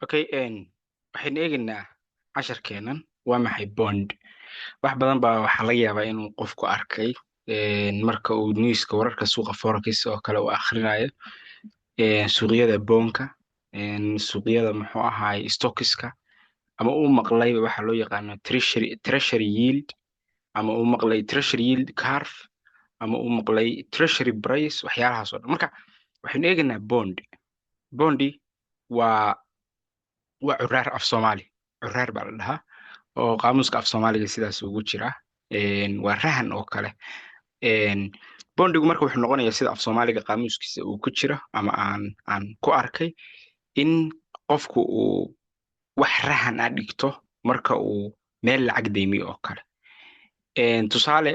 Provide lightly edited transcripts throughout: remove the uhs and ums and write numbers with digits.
Okay, waxaynu eegaynaa casharkeennan waa maxay bond. Wax badan baa waxaa laga yaabaa inuu qofku arkay marka uu newska wararka suuqa forex oo kale uu akhrinayo suuqyada boonka, suuqyada muxuu ahaay stockiska, ama uu maqlay waxa loo yaqaano treasury yield, ama uu maqlay treasury yield curve, ama uu maqlay treasury price, waxyaalahaas oo dhan. Marka waxaynu eegaynaa bondi waa curaar af Soomaali, curaar baa la dhahaa, oo qaamuuska af Soomaaliga sidaas ugu jira. Waa rahan oo kale. Bondigu marka wuxuu noqonayaa sida af Soomaaliga qaamuuskiisa uu ku jira, ama aan ku arkay in qofku uu wax rahan ah dhigto marka uu meel lacag deymiyo oo kale. Tusaale,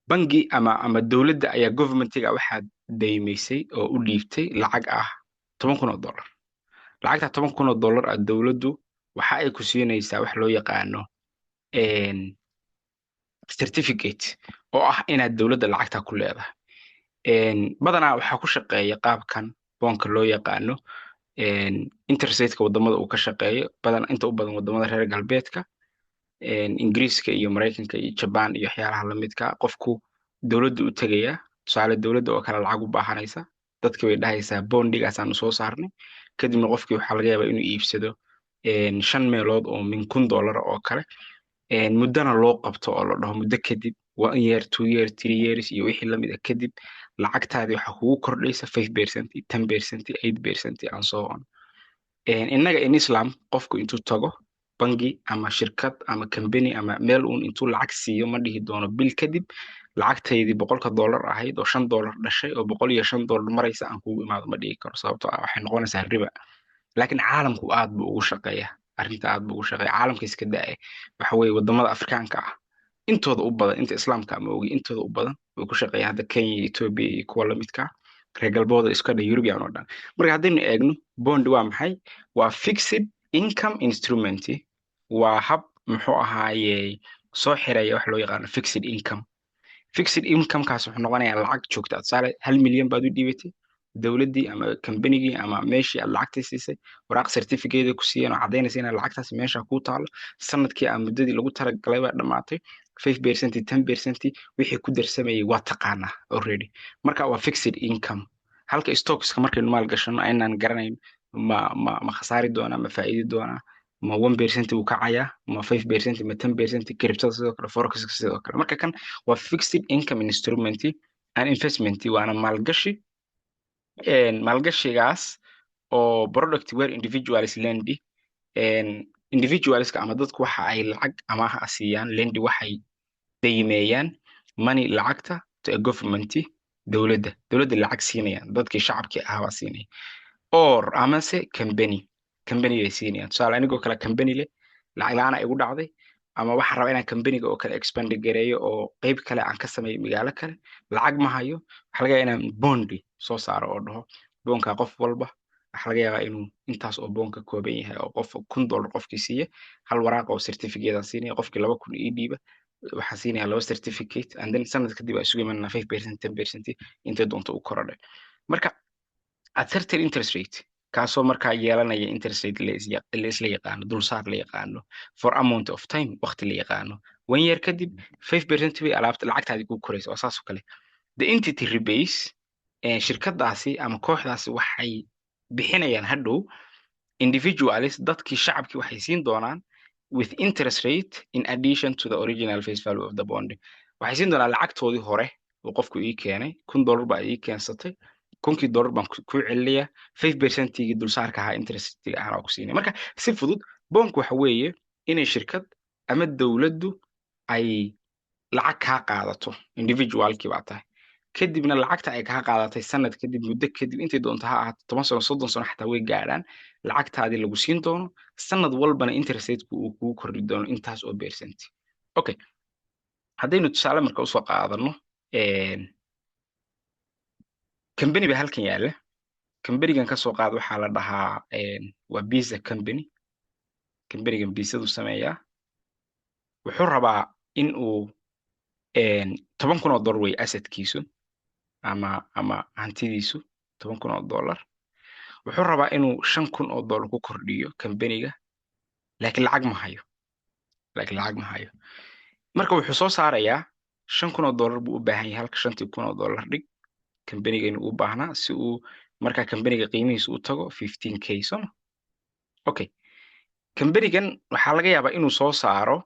bangi ama dowladda ayaa governmentiga waxaa deymaysay oo u dhiibtay lacag ah $10,000. lacagta $10,000 ah dowladdu waxa ay ku siinaysaa wax loo yaqaano certificate, oo ah inaad dowladda lacagta ku leedahay. Badanaa waxaa ku shaqeeya qaabkan boonka loo yaqaano interest rate-ka wadamada uu ka shaqeeyo, inta u badan wadamada reer galbeedka, Ingiriiska iyo Mareykanka iyo Japan iyo waxyaalaha la midka. Qofku dowladda u tegaya, tusaale dowladda oo kale lacag u baahanaysa, dadkii way dhahaysaa bondigaasaan soo saarnay, kadibna qofkii waxaa laga yaabaa inuu iibsado 5 meelood oo min $1,000 oo kale, muddana loo qabto oo la dhaho muddo kadib 1 year 2 year 3 years iyo wixii lamid ah, kadib lacagtaadii waxaa kugu kordhaysa 5%, 10%, 8% and so on. Innaga in Islam, qofku intuu tago bangi ama shirkad ama company ama meel uun intuu lacag siiyo ma dhihi doono bil kadib lacagtaydii $100 ahayd oo $5 dhashay oo $105 maraysa aan kugu imaado ma dhihi karo, sababtoo ah waxay noqonaysaa riba. Laakiin caalamku aad buu ugu shaqeeyaa, arrinta aad buu ugu shaqeeyaa. Caalamka iska daa'e waxa weeye wadamada Afrikaanka ah intooda u badan, inta Islaamka ama ogi intooda u badan way ku shaqeeyaan, hadda Kenya iyo Ethiopia iyo kuwa la midka ah, reer galbeedka iska dha European oo dhan. Marka haddaynu eegno bond waa maxay, waa fixed income instrument, waa hab muxuu ahaaye soo xiraya wax loo yaqaano fixed income. Fixed income kaas wuxuu noqonayaa lacag joogta ah. Tusaale 1 milyan baad u dhiibatay dowladdii ama kambanigii ama meeshii aad lacagta siisay, waraaq certificate ku siiyeen oo cadaynaysa in lacagtaas meesha ku taalo, sanadkii ama muddadii lagu talagalay baa dhamaatay, 5%, 10% wixii ku darsamayay waa taqaanaa already. Marka waa fixed income. Halka stockska markaynu maal gashano aynaan garanayn ma khasaari doonaa, ma faa'iidi doonaa, ma 1% uu kacayaa, ma 5%, ma 10%, cryptada sidoo kale, forex sidoo kale. Marka kan waa fixed income instrument and investment, waana maalgashi. Maalgashigaas oo product where individuals lend, individualska ama dadku waxa ay lacag amaah ah siiyaan, lend waxay deymeeyaan money, lacagta to a government, dowladda lacag siinayaan, dadkii shacabkii ahaa baa siinaya, or amase company bay siinayaan. Tusaale anigoo kale company leh, lacag la'aan igu dhacday, ama waxaan rabaa inaan companyga oo kale expand gareeyo oo qayb kale aan ka sameeyo magaalo kale, lacag ma hayo, waxaa laga yaabaa inaan bondi soo saaro oo dhaho boonka qof walba waxaa laga yaabaa inuu intaas oo boon ka kooban yahay, oo qof $1,000 qofkii siiya, hal waraaq oo certificate aan siinaya, qofkii 2,000 ii dhiiba waxaan siinaya 2 certificate, and then sanad kadib waa isugu imanana 5%, 10% intay doonto u korodhay. Marka at certain interest rate, kaasoo markaa yeelanaya interest rate la isla yaqaano, dulsaar la yaqaano, for amount of time, waqti la yaqaano. 1 year kadib 5% bay lacagtaadii ku koraysa, oo saas oo kale. The entity rebates, shirkadaasi ama kooxdaasi waxay bixinayaan hadhow individuals, dadkii shacabkii waxay siin doonaan with interest rate in addition to the original face value of the bond. Waxay siin doonaan lacagtoodii hore oo qofku ii keenay, $1,000 baa ii keensatay, $1,000 baan ku celinayaa, 5%-tigii dulsaarka ahaa interest-tiga ahna ku siinay. Marka si fudud boonku waxa weeye inay shirkad ama dowladdu ay lacag kaa qaadato, individualkii baa tahay, kadibna lacagta ay kaa qaadatay sanad kadib, muddo kadib, intay doonto ha ahaato 10 sano 30 sano xataa way gaadhaan, lacagtaadii lagu siin doono, sanad walbana interest rate-ku uu kugu kordhi doono intaas oo percent. Okay, haddaynu tusaale marka usoo qaadano company baa halkan yaalla. Companygan ka soo qaad waxaa la dhahaa waa pizza company. Companygan pizzadu sameeyaa, wuxuu rabaa in uu $10,000 way assetkiisu ama hantidiisu $10,000. wuxuu rabaa inuu $5,000 ku kordhiyo kambaniga laakiin lacag ma hayo marka wuxuu soo saarayaa $5,000 buu u baahan yahay halka $50,000 dhig kambaniga inuu u baahnaa si uu markaa kambaniga qiimihiisa u tago 15K soma okay kambanigan waxaa laga yaabaa inuu soo saaro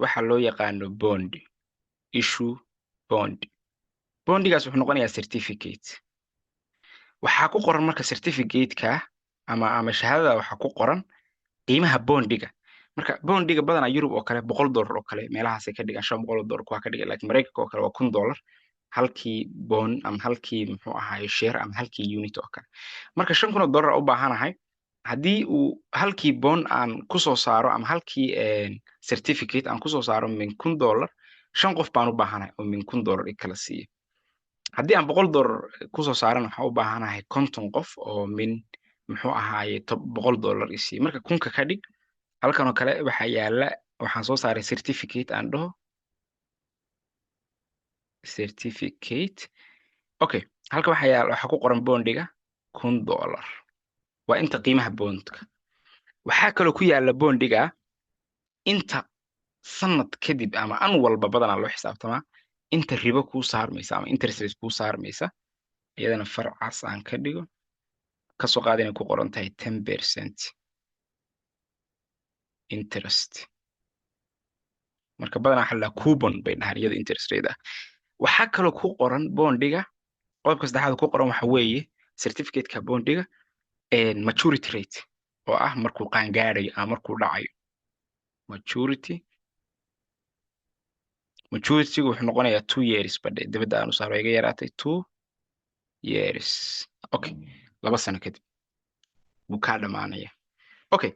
waxa loo yaqaano bond issue bondigaas wuxuu noqonayaa certificate waxaa ku qoran marka certificate-ka ama shahaadada waxaa ku qoran qiimaha bondiga marka bondiga badanaa Yurub oo kale $100 oo kale meelahaas ay ka dhigaan $500 kuwa ka dhigan laakiin Mareykanka oo kale waa $1,000 halkii bond ama halkii muxuu ahaay share ama halkii unit oo kale marka $5,000 u baahanahay haddii uu halkii bond aan ku soo saaro ama halkii certificate aan ku soo saaro $1,000 5 qof baan u baahanahay oo $1,000 i kala siiyo haddii aan $100 ku soo saaran waxaan u baahanahay 50 qof oo muxuu ahaaye $100 i siiyo marka kunka ka dhig halkan oo kale waxaa yaala waxaan soo saaray certificate aan dhaho certificate okay halka waxaa ku qoran bondiga $1,000 waa inta qiimaha bondka waxaa kaloo ku yaala bondiga inta sanad kadib ama an walba badanaa loo xisaabtamaa inta ribo kuu saarmaysa ama interest rate kuu saarmaysa iyadana farcaas aan ka dhigo kasoo qaad inay ku qoran tahay 10% interest marka badanaa waxa la dhahaa coupon bay dhahaan iyada interest rate ah waxaa kaloo ku qoran bondiga qodobka saddexaad ku qoran waxa weeye certificate-ka bondiga maturity rate oo ah markuu qaangaarayo ama markuu dhacayo maturitygu wuxuu noqonayaa 2 years badhe dibadda aanu saaro iga yaraatay 2 years okay 2 sano kadib buu kaa dhamaanaya okay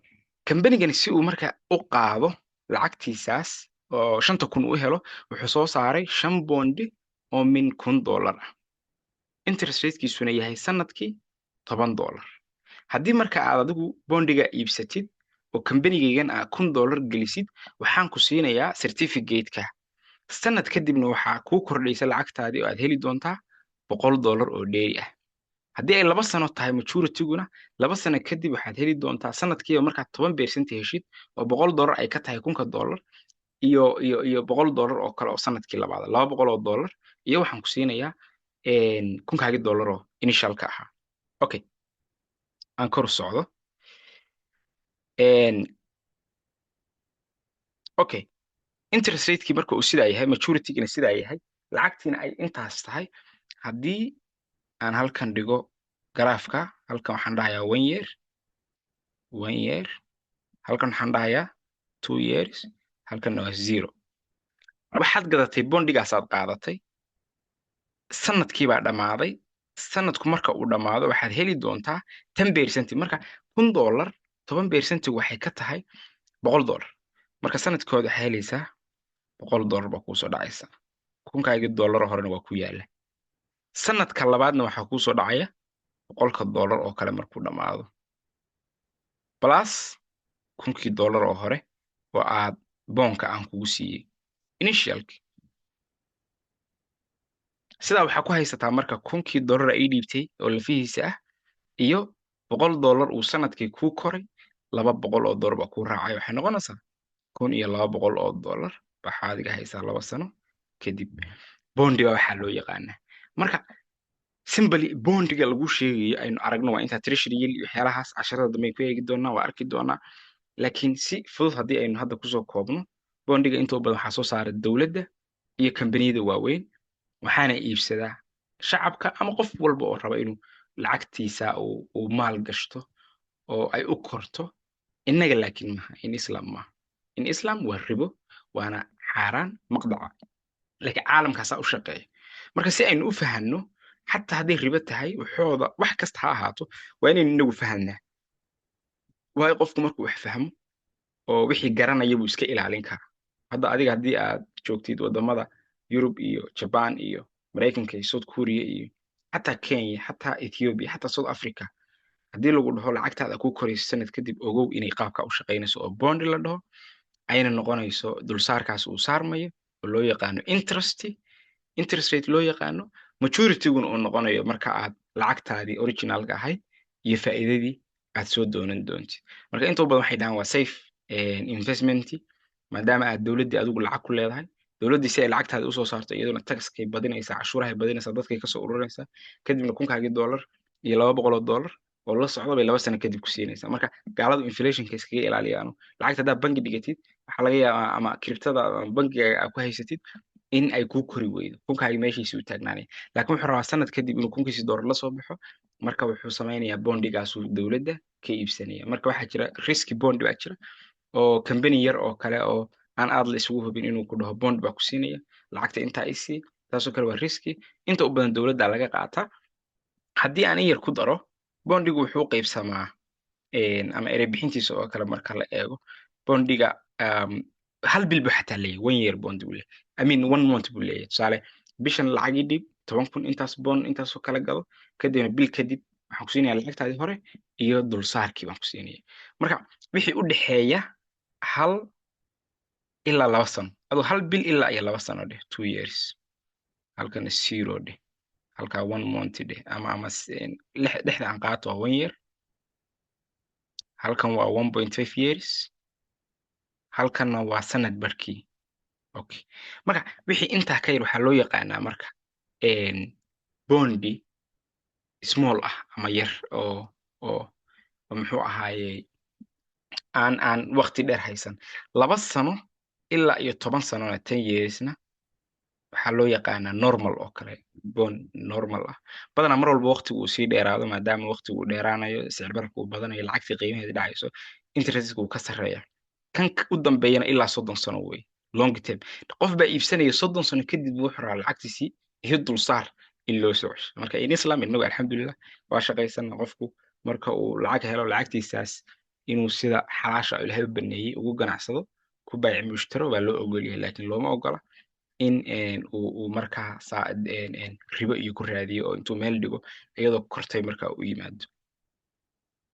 kambanigani si uu marka u qaado lacagtiisaas oo 5,000 u helo wuxuu soo saaray 5 bondi oo $1,000 ah interest rate-kiisuna yahay sanadkii $10 haddii marka aad adigu bondiga iibsatid oo kambanigaygan aad $1,000 gelisid waxaan ku siinayaa certificate-ka sanad kadibna waxaa kuu kordhaysa lacagtaadii oo aad heli doontaa $100 oo dheeri ah haddii ay 2 sano tahay maturity-guna 2 sano kadib waxaad heli doontaa sanadkiiba markaad 10% heshid oo $100 ay ka tahay $1,000 iyo $100 oo kale oo sanadkii labaad $200 iyo waxaan ku siinayaa $1,000 oo initialka ahaa okay aan kor socdo okay interest rate-kii marka uu sidaa yahay maturity-gina sidaa yahay lacagtiina ay intaas tahay haddii aan halkan dhigo garaafka halkan waxaan dhahayaa 1 year halkan waxaan dhahayaa 2 years halkanna waa 0 waxaad gadatay bondigaasaad qaadatay sanadkii baa dhammaaday sanadku marka uu dhammaado waxaad heli doontaa 10% marka $1,000 10% waxay ka tahay $100 marka sanadkooda waxaa helaysaa $100 baa kuusoo dhacaysa kunkaagii dollar horena waa ku yaala sanadka labaadna waxaa kuusoo dhacaya $100 oo kale markuu dhammaado plus $1,000 oo hore oo aad boonka aan kugu siiyey initialki sidaa waxaa ku haysataa marka $1,000 ay dhiibtay oo lafihiisa ah iyo $100 uu sanadkii kuu koray $200 baa kuu raacay waxay noqonaysaa $1,200 waxaad iga haysaa 2 sano kadib bondiga waxaa loo yaqaanaa marka simply bondiga lagu sheegayo aynu aragno waa inta treasury yield iyo waxyaalahaas casharada dambe ku eegi doonaa waa arki doonaa laakiin si fudud haddii aynu hadda kusoo koobno bondiga intoo badan waxaa soo saara dowladda iyo kambaniyada waaweyn waxaana iibsadaa shacabka ama qof walba oo raba inuu lacagtiisa uu maal gashto oo ay u korto innaga laakiin maaha in islam waa ribo waana xaaraan maqdaca laakiin caalamkaasaa u shaqeeya marka si aynu u fahanno xataa hadday ribo tahay waxooda wax kasta ha ahaato waa inaynu inagu fahamnaa waayo qofku markuu wax fahmo oo wixii garanaya buu iska ilaalin karaa hadda adiga haddii aad joogtid wadamada Yurub iyo Japan iyo Mareykanka iyo South Korea iyo xataa Kenya xataa Ethiopia xataa South Africa haddii lagu dhaho lacagtaada ku korayso sanad kadib ogow inay qaabka u shaqaynayso oo bond la dhaho ayna noqonayso dulsaarkaas uu saarmayo oo loo yaqaano interest rate loo yaqaano maturity-guna uu noqonayo marka aad lacagtaadii originalka ahayd iyo faa'iidadii aad soo doonan doontid marka inta badan waxay dhahaan waa safe investment maadaama aad dowladdii adigu lacag ku leedahay dowladdii si ay lacagtaada usoo saarto iyaduna taxkay badinaysaa cashuurahay badinaysaa dadkay kasoo ururinaysaa kadibna kunkaagii dollar iyo $200 oo la socda bay 2 sano kadib ku siinaysaa marka gaaladu inflationka iskaga ilaaliyaano lacagta haddaad bangi dhigatid waxaa laga yaabaa ama kriptada ama bangiga aad ku haysatid in ay kuu kori weydo kunkaagii meeshiisii u taagnaanaya laakiin wuxuu rabaa sanad kadib inuu kunkiisii dollar la soo baxo marka wuxuu samaynayaa bondigaasuu dowladda ka iibsanaya marka waxaa jira risky bond baa jira oo company yar oo kale oo aan aad la isugu hubin inuu ku dhaho bond baa ku siinaya lacagta intaa isii taasoo kale waa risky inta u badan dowladda laga qaataa haddii aan in yar ku daro bondigu wuxuu qaybsamaa ama erey bixintiisa oo kale marka la eego bondiga hal bil buu xataa leeyahay 1 year bond buu leeyahay I mean 1 month buu leeyahay tusaale bishan lacagii dhib 10,000 intaas bond intaasoo kala gado kadibna bil kadib waxaan ku siinaya lacagtaadii hore iyo dulsaarkii baan ku siinaya marka wixii u dhexeeya hal ilaa 2 sano adoo hal bil ilaa iyo 2 sano dheh 2 years halkana 0 dheh halkaa 1 month dheh ama dhexda aan qaato waa 1 year halkan waa 1.5 years halkanna waa sanad barkii okay marka wixii intaa ka yar waxaa loo yaqaanaa marka bondi small ah ama yar oo muxuu ahaaye aan waqti dheer haysan 2 sano ilaa iyo 10 sanona 10 yearsna waxaa loo yaqaanaa normal oo kale bond normal ah badanaa mar walba waqtigu uu sii dheeraado maadaama waqtigu uu dheeraanayo sicir bararka uu badanayo lacagtii qiimaheeda dhacayso interestku uu ka sarreeya kan u dambeeyana ilaa 30 sano wey long term qof baa iibsanaya 30 sano kadib wuxuu rabaa lacagtiisii iyo dulsaar in loo soo cesho marka in islam inagu alxamdulillah waa shaqaysana qofku marka uu lacag helo lacagtiisaas inuu sida xalaasha ilaahay u baneeyey ugu ganacsado ku baayic mushtaro baa loo ogol yahay laakiin looma ogola in uu markaa ribo iyo ku raadiyo oo intuu meel dhigo iyadoo kortay markaa u yimaado